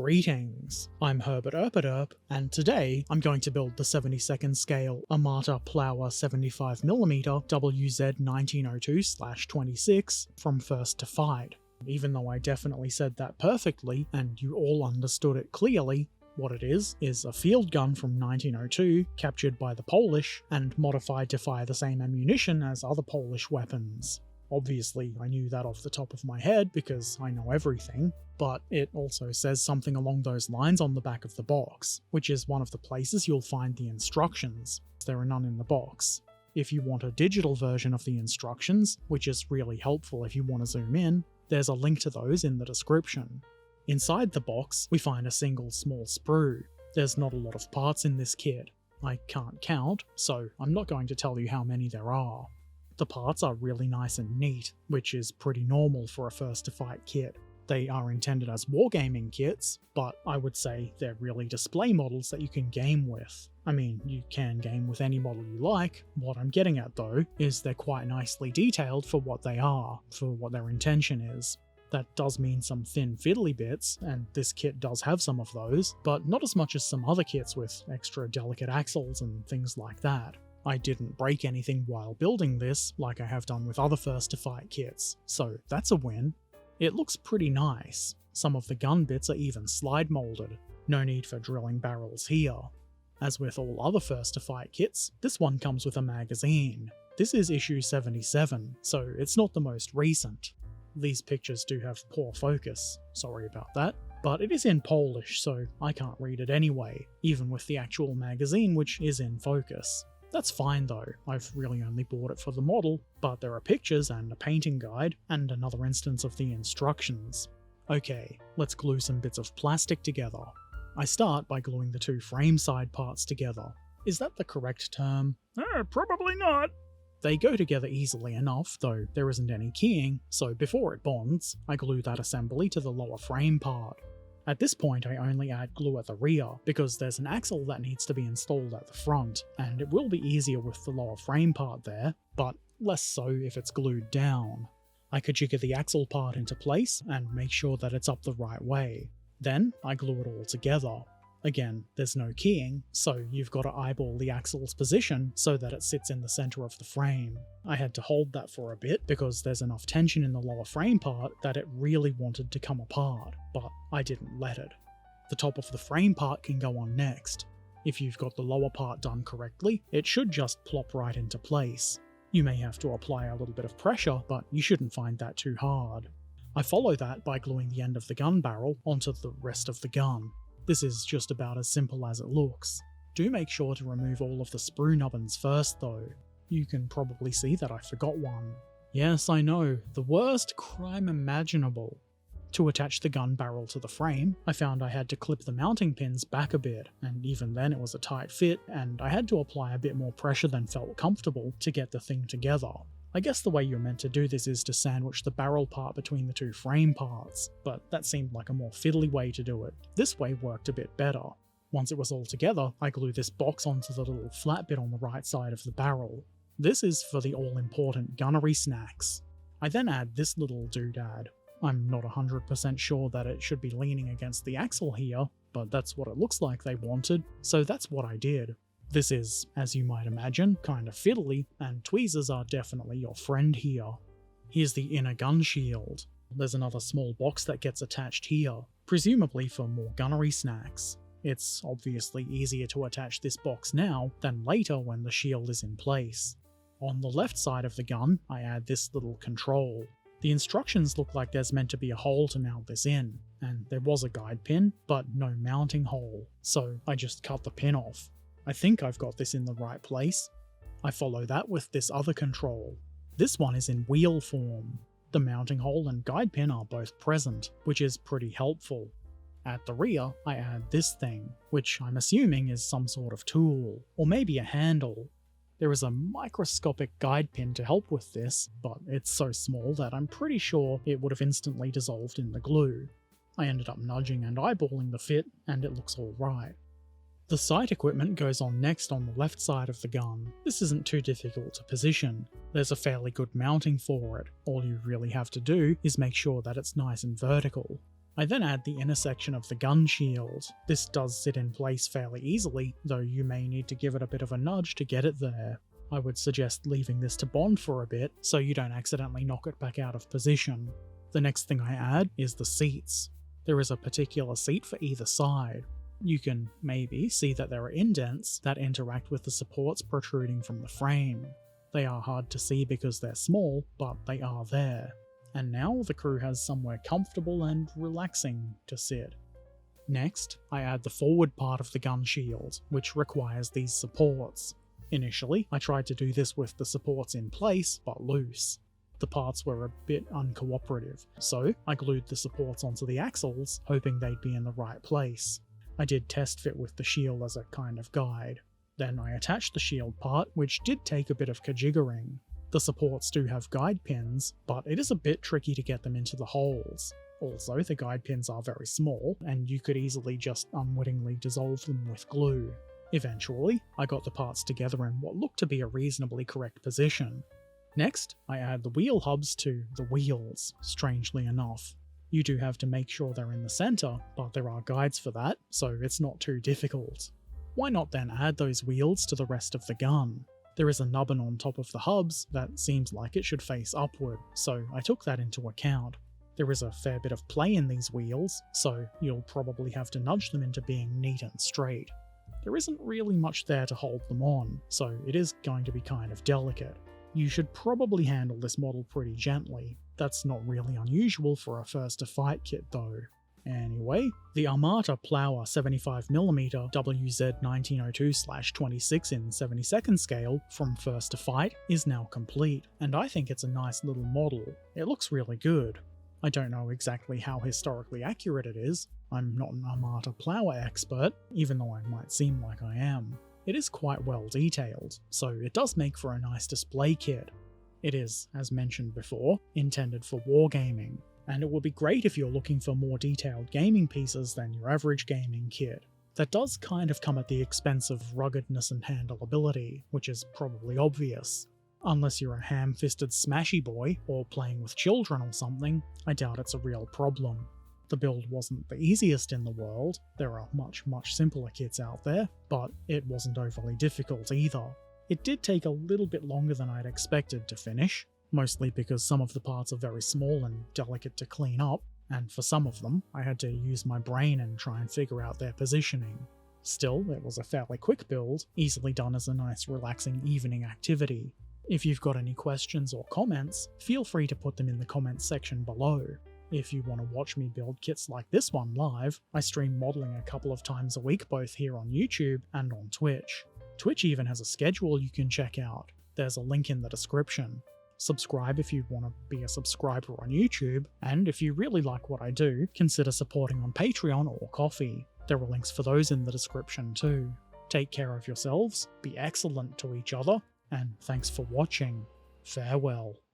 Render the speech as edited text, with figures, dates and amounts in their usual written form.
Greetings, I'm Herbert Erpaderp, and today I'm going to build the 72nd scale Armata Polowa 75mm WZ 1902/26 from first to fight. Even though I definitely said that perfectly, and you all understood it clearly, what it is a field gun from 1902 captured by the Polish and modified to fire the same ammunition as other Polish weapons. Obviously, I knew that off the top of my head because I know everything, but it also says something along those lines on the back of the box, which is one of the places you'll find the instructions. There are none in the box. If you want a digital version of the instructions, which is really helpful if you want to zoom in, there's a link to those in the description. Inside the box, we find a single small sprue. There's not a lot of parts in this kit. I can't count, so I'm not going to tell you how many there are. The parts are really nice and neat, which is pretty normal for a first-to-fight kit. They are intended as wargaming kits, but I would say they're really display models that you can game with. I mean, you can game with any model you like. What I'm getting at though, is they're quite nicely detailed for what they are, for what their intention is. That does mean some thin fiddly bits, and this kit does have some of those, but not as much as some other kits with extra delicate axles and things like that. I didn't break anything while building this, like I have done with other first-to-fight kits, so that's a win. It looks pretty nice. Some of the gun bits are even slide molded. No need for drilling barrels here. As with all other first-to-fight kits, this one comes with a magazine. This is issue 77, so it's not the most recent. These pictures do have poor focus, sorry about that, but it is in Polish, so I can't read it anyway, even with the actual magazine which is in focus. That's fine though, I've really only bought it for the model, but there are pictures and a painting guide, and another instance of the instructions. Okay, let's glue some bits of plastic together. I start by gluing the two frame side parts together. Is that the correct term? Probably not. They go together easily enough, though there isn't any keying, so before it bonds, I glue that assembly to the lower frame part. At this point I only add glue at the rear, because there's an axle that needs to be installed at the front, and it will be easier with the lower frame part there, but less so if it's glued down. I could jigger the axle part into place and make sure that it's up the right way. Then I glue it all together. Again, there's no keying, so you've got to eyeball the axle's position so that it sits in the center of the frame. I had to hold that for a bit because there's enough tension in the lower frame part that it really wanted to come apart, but I didn't let it. The top of the frame part can go on next. If you've got the lower part done correctly, it should just plop right into place. You may have to apply a little bit of pressure, but you shouldn't find that too hard. I follow that by gluing the end of the gun barrel onto the rest of the gun. This is just about as simple as it looks. Do make sure to remove all of the sprue nubbins first though. You can probably see that I forgot one. Yes, I know, the worst crime imaginable. To attach the gun barrel to the frame, I found I had to clip the mounting pins back a bit, and even then it was a tight fit, and I had to apply a bit more pressure than felt comfortable to get the thing together. I guess the way you're meant to do this is to sandwich the barrel part between the two frame parts, but that seemed like a more fiddly way to do it. This way worked a bit better. Once it was all together, I glued this box onto the little flat bit on the right side of the barrel. This is for the all-important gunnery snacks. I then add this little doodad. I'm not 100% sure that it should be leaning against the axle here, but that's what it looks like they wanted, so that's what I did. This is, as you might imagine, kinda fiddly, and tweezers are definitely your friend here. Here's the inner gun shield. There's another small box that gets attached here, presumably for more gunnery snacks. It's obviously easier to attach this box now than later when the shield is in place. On the left side of the gun, I add this little control. The instructions look like there's meant to be a hole to mount this in, and there was a guide pin, but no mounting hole, so I just cut the pin off. I think I've got this in the right place. I follow that with this other control. This one is in wheel form. The mounting hole and guide pin are both present, which is pretty helpful. At the rear, I add this thing, which I'm assuming is some sort of tool, or maybe a handle. There is a microscopic guide pin to help with this, but it's so small that I'm pretty sure it would have instantly dissolved in the glue. I ended up nudging and eyeballing the fit, and it looks alright. The sight equipment goes on next on the left side of the gun. This isn't too difficult to position. There's a fairly good mounting for it. All you really have to do is make sure that it's nice and vertical. I then add the inner section of the gun shield. This does sit in place fairly easily, though you may need to give it a bit of a nudge to get it there. I would suggest leaving this to bond for a bit so you don't accidentally knock it back out of position. The next thing I add is the seats. There is a particular seat for either side. You can maybe see that there are indents that interact with the supports protruding from the frame. They are hard to see because they're small, but they are there. And now the crew has somewhere comfortable and relaxing to sit. Next, I add the forward part of the gun shield, which requires these supports. Initially, I tried to do this with the supports in place, but loose. The parts were a bit uncooperative, so I glued the supports onto the axles, hoping they'd be in the right place. I did test fit with the shield as a kind of guide. Then I attached the shield part, which did take a bit of kajiggering. The supports do have guide pins, but it is a bit tricky to get them into the holes. Also, the guide pins are very small, and you could easily just unwittingly dissolve them with glue. Eventually, I got the parts together in what looked to be a reasonably correct position. Next, I add the wheel hubs to the wheels, strangely enough. You do have to make sure they're in the center, but there are guides for that, so it's not too difficult. Why not then add those wheels to the rest of the gun? There is a nubbin on top of the hubs that seems like it should face upward, so I took that into account. There is a fair bit of play in these wheels, so you'll probably have to nudge them into being neat and straight. There isn't really much there to hold them on, so it is going to be kind of delicate. You should probably handle this model pretty gently. That's not really unusual for a first-to-fight kit though. Anyway, the Armata Polowa 75mm WZ 1902/26 in 72nd scale from first to fight is now complete, and I think it's a nice little model. It looks really good. I don't know exactly how historically accurate it is. I'm not an Armata Polowa expert, even though I might seem like I am. It is quite well detailed, so it does make for a nice display kit. It is, as mentioned before, intended for wargaming, and it would be great if you're looking for more detailed gaming pieces than your average gaming kit. That does kind of come at the expense of ruggedness and handleability, which is probably obvious. Unless you're a ham-fisted smashy boy, or playing with children or something, I doubt it's a real problem. The build wasn't the easiest in the world, there are much simpler kits out there, but it wasn't overly difficult either. It did take a little bit longer than I'd expected to finish, mostly because some of the parts are very small and delicate to clean up, and for some of them, I had to use my brain and try and figure out their positioning. Still, it was a fairly quick build, easily done as a nice relaxing evening activity. If you've got any questions or comments, feel free to put them in the comments section below. If you want to watch me build kits like this one live, I stream modelling a couple of times a week both here on YouTube and on Twitch. Twitch even has a schedule you can check out. There's a link in the description. Subscribe if you want to be a subscriber on YouTube, and if you really like what I do, consider supporting on Patreon or Ko-fi. There are links for those in the description too. Take care of yourselves, be excellent to each other, and thanks for watching. Farewell.